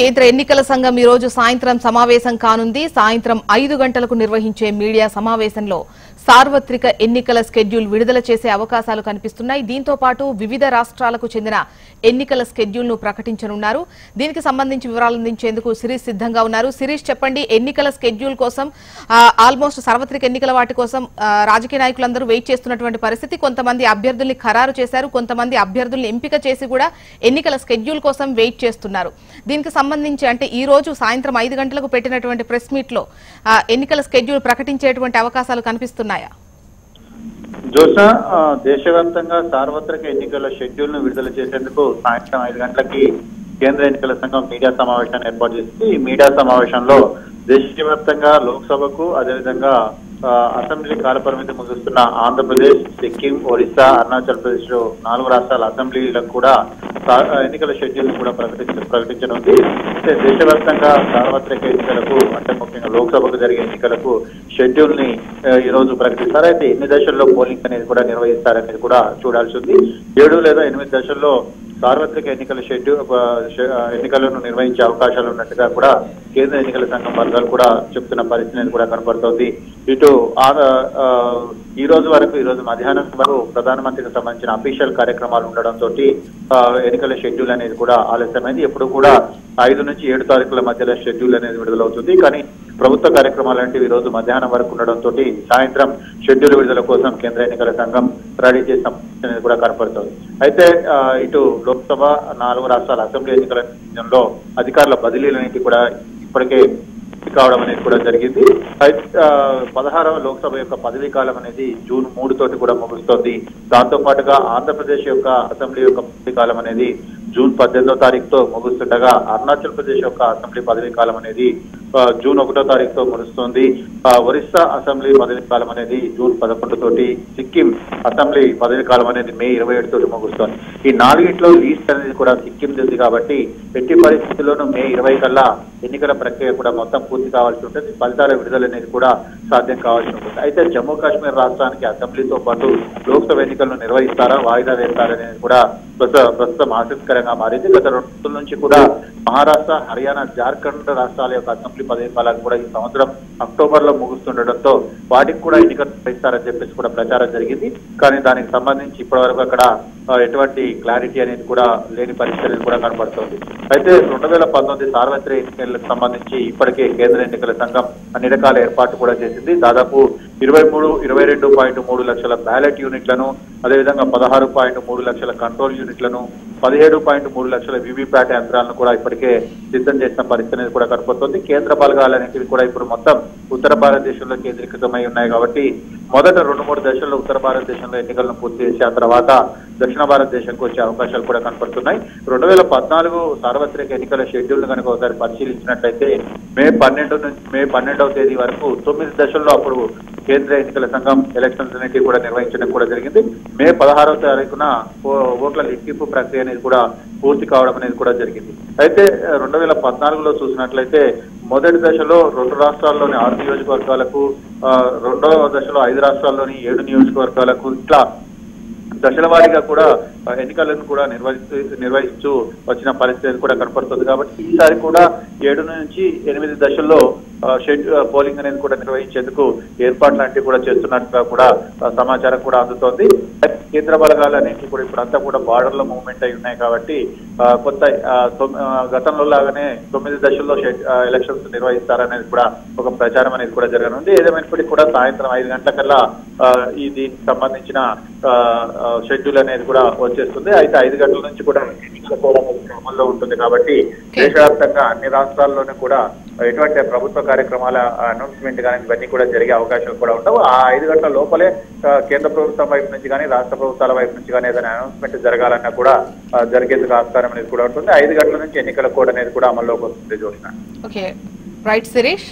కేంద్ర ఎన్నికల సంఘం ఈ రోజు సాయంత్రం సమావేశం కానుంది. సాయంత్రం 5 గంటలకు నిర్వహించే మీడియా సమావేశంలో సార్వత్రిక ఎన్నికల స్కెడ్యూల్ విడుదల చేసే అవకాశాలు కనిపిస్తున్నాయి. దీంతో పాటు వివిధ రాష్ట్రాలకు చెందిన ఎన్నికల స్కెడ్యూల్ ను ప్రకటించనున్నారు. దీనికి సంబంధించి వివరాలు అందించేందుకు శిరీష్ సిద్ధంగా ఉన్నారు. శిరీష్, చెప్పండి, ఎన్నికల స్కెడ్యూల్ కోసం ఆల్మోస్ట్ సార్వత్రిక ఎన్నికల వాటి కోసం రాజకీయ నాయకులందరూ వెయిట్ చేస్తున్నటువంటి పరిస్థితి. కొంతమంది అభ్యర్థుల్ని ఖరారు చేశారు, కొంతమంది అభ్యర్థుల్ని ఎంపిక చేసి కూడా ఎన్నికల స్కెడ్యూల్ కోసం వెయిట్ చేస్తున్నారు. దీనికి సంబంధించి అంటే ఈ రోజు సాయంత్రం 5 గంటలకు పెట్టినటువంటి ప్రెస్ మీట్ లో ఎన్నికల స్కెడ్యూల్ ప్రకటించేటువంటి అవకాశాలు కనిపిస్తున్నాయా? జోసా, దేశవ్యాప్తంగా సార్వత్రిక ఎన్నికల షెడ్యూల్ ను విడుదల చేసేందుకు సాయంత్రం 5 గంటలకి కేంద్ర ఎన్నికల సంఘం మీడియా సమావేశాన్ని ఏర్పాటు చేసింది. ఈ మీడియా సమావేశంలో దేశవ్యాప్తంగా లోక్సభకు అదేవిధంగా అసెంబ్లీ కాలపరిమితి ముగిస్తున్న ఆంధ్రప్రదేశ్, సిక్కిం, ఒరిస్సా, అరుణాచల్ ప్రదేశ్ 4 రాష్ట్రాల అసెంబ్లీలకు కూడా ఎన్నికల షెడ్యూల్ కూడా ప్రకటించనుంది. అయితే దేశవ్యాప్తంగా సార్వత్రిక ఎన్నికలకు అంటే ముఖ్యంగా లోక్సభకు జరిగే ఎన్నికలకు షెడ్యూల్ ని ఈ రోజు ప్రకటిస్తారు. అయితే ఎన్ని దశల్లో పోలింగ్ అనేది కూడా నిర్వహిస్తారనేది కూడా చూడాల్సి ఉంది. 7 లేదా 8 దశల్లో సార్వత్రిక ఎన్నికల ఎన్నికలను నిర్వహించే అవకాశాలు ఉన్నట్టుగా కూడా కేంద్ర ఎన్నికల సంఘం వర్గాలు కూడా చెప్తున్న పరిస్థితి కూడా కనపడుతోంది. ఇటు ఈ రోజు మధ్యాహ్నం వరకు ప్రధానమంత్రికి సంబంధించిన అఫీషియల్ కార్యక్రమాలు ఉండడంతో ఎన్నికల షెడ్యూల్ అనేది కూడా ఆలస్యమైంది. ఎప్పుడు కూడా 5 నుంచి 7 తారీఖుల మధ్యలో షెడ్యూల్ అనేది విడుదలవుతుంది. కానీ ప్రభుత్వ కార్యక్రమాలు అంటే ఈ రోజు మధ్యాహ్నం వరకు ఉండడంతో సాయంత్రం షెడ్యూల్ విడుదల కోసం కేంద్ర ఎన్నికల సంఘం రెడీ చేసిన అనేది కూడా కనపడుతుంది. అయితే ఇటు లోక్సభ 4 రాష్ట్రాల అసెంబ్లీ ఎన్నికలలో అధికారుల బదిలీలన్నింటి కూడా ఇప్పటికే కావడం అనేది కూడా జరిగింది. 16వ లోక్సభ యొక్క పదవీ కాలం అనేది జూన్ 3 తోటి కూడా ముగుస్తోంది. దాంతో పాటుగా ఆంధ్రప్రదేశ్ యొక్క అసెంబ్లీ యొక్క పదవీ కాలం అనేది జూన్ 18వ తారీఖుతో ముగుస్తుండగా అరుణాచల్ ప్రదేశ్ యొక్క అసెంబ్లీ పదవీ కాలం అనేది జూన్ 1వ తారీఖుతో ముగుస్తుంది. ఒరిస్సా అసెంబ్లీ పదవీ కాలం అనేది జూన్ 11 తోటి, సిక్కిం అసెంబ్లీ పదవీ కాలం అనేది మే 27 తోటి ముగుస్తోంది. ఈ 4గిట్లో లీస్ట్ అనేది కూడా సిక్కిం ఉంది కాబట్టి ఎట్టి పరిస్థితుల్లోనూ మే 20 కల్లా ఎన్నికల ప్రక్రియ కూడా మొత్తం పూర్తి కావాల్సి ఉంటుంది. ఫలితాల విడుదల అనేది కూడా సాధ్యం కావాల్సి ఉంటుంది. అయితే జమ్మూ కాశ్మీర్ రాష్ట్రానికి అసెంబ్లీతో పాటు లోక్సభ ఎన్నికలను నిర్వహిస్తారా, వాయిదా వేస్తారనేది కూడా ప్రస్తుతం ఆసక్తికరంగా మారింది. గత 2 రోజుల నుంచి కూడా మహారాష్ట్ర, హర్యానా, జార్ఖండ్ రాష్ట్రాల యొక్క అసెంబ్లీ పదవీ కాలాలు కూడా ఈ సంవత్సరం అక్టోబర్ లో ముగుస్తుండటంతో వాటికి కూడా ఎన్నికలు నిర్వహిస్తారని చెప్పేసి కూడా ప్రచారం జరిగింది. కానీ దానికి సంబంధించి ఇప్పటి వరకు అక్కడ ఎటువంటి క్లారిటీ అనేది కూడా లేని పరిస్థితి అనేది కూడా కనబడుతోంది. అయితే 2019 సార్వత్రిక ఎన్నికలకు సంబంధించి ఇప్పటికే కేంద్ర ఎన్నికల సంఘం అన్ని రకాల ఏర్పాట్లు కూడా చేసింది. దాదాపు 22.3 లక్షల బ్యాలెట్ యూనిట్లను, అదేవిధంగా 16.3 లక్షల కంట్రోల్ యూనిట్లను, 17.3 లక్షల వివిప్యాట్ యంత్రాలను కూడా ఇప్పటికే సిద్ధం చేసిన పరిస్థితి అనేది కూడా కనపడుతుంది. కేంద్ర బలగాలన్నింటివి కూడా ఇప్పుడు మొత్తం ఉత్తర భారతదేశంలో కేంద్రీకృతమై ఉన్నాయి కాబట్టి మొదట 2-3 దశల్లో ఉత్తర భారతదేశంలో ఎన్నికలను పూర్తి చేసి ఆ తర్వాత దక్షిణ భారతదేశంకు వచ్చే అవకాశాలు కూడా కనపడుతున్నాయి. 2014 సార్వత్రిక ఎన్నికల షెడ్యూల్ కనుక ఒకసారి పరిశీలించినట్లయితే మే 12వ తేదీ వరకు 9 దశల్లో అప్పుడు కేంద్ర ఎన్నికల సంఘం ఎలక్షన్స్ అన్నింటి కూడా నిర్వహించడం కూడా జరిగింది. మే 16వ తారీఖున ఓట్ల లెక్కింపు ప్రక్రియ అనేది కూడా పూర్తి కావడం అనేది కూడా జరిగింది. అయితే 2014లో చూసినట్లయితే మొదటి దశలో 2 రాష్ట్రాల్లోని 6 నియోజకవర్గాలకు, రెండవ దశలో 5 రాష్ట్రాల్లోని 7 నియోజకవర్గాలకు ఇట్లా దశల వారీగా కూడా ఎన్నికలను కూడా నిర్వహిస్తూ వచ్చిన పరిస్థితి కూడా కనపడుతుంది. కాబట్టి ఈసారి కూడా 7 నుంచి 8 దశల్లో పోలింగ్ అనేది కూడా నిర్వహించేందుకు ఏర్పాట్లు లాంటివి కూడా చేస్తున్నట్టుగా కూడా సమాచారం కూడా అందుతోంది. కేంద్ర బలగాలన్నింటి కూడా ఇప్పుడంతా కూడా బార్డర్ లో మూవ్మెంట్ అయి ఉన్నాయి కాబట్టి కొత్త గతంలో లాగానే 9 దశల్లో ఎలక్షన్స్ నిర్వహిస్తారనేది కూడా ఒక ప్రచారం అనేది కూడా జరగనుంది. ఏదేమైనప్పటికీ కూడా సాయంత్రం 5 గంటలకల్లా దీనికి సంబంధించిన షెడ్యూల్ అనేది కూడా వచ్చేస్తుంది. అయితే 5 గంటల నుంచి కూడా ఎన్నికల కూడా అమల్లో ఉంటుంది కాబట్టి దేశవ్యాప్తంగా అన్ని రాష్ట్రాల్లోనూ కూడా ఎటువంటి ప్రభుత్వ కార్యక్రమాల అనౌన్స్మెంట్ కానీ ఇవన్నీ కూడా జరిగే అవకాశాలు కూడా ఉండవు. ఆ 5 గంటల లోపలే కేంద్ర ప్రభుత్వం వైపు నుంచి కానీ రాష్ట్ర ప్రభుత్వాల వైపు నుంచి కానీ ఏదైనా అనౌన్స్మెంట్ జరగాలన్నా కూడా జరిగేందుకు ఆస్కారం అనేది కూడా ఉంటుంది. 5 గంటల నుంచి ఎన్నికల కోడ్ అనేది కూడా అమల్లోకి వస్తుంది. జోష్న. Okay, right Sirish.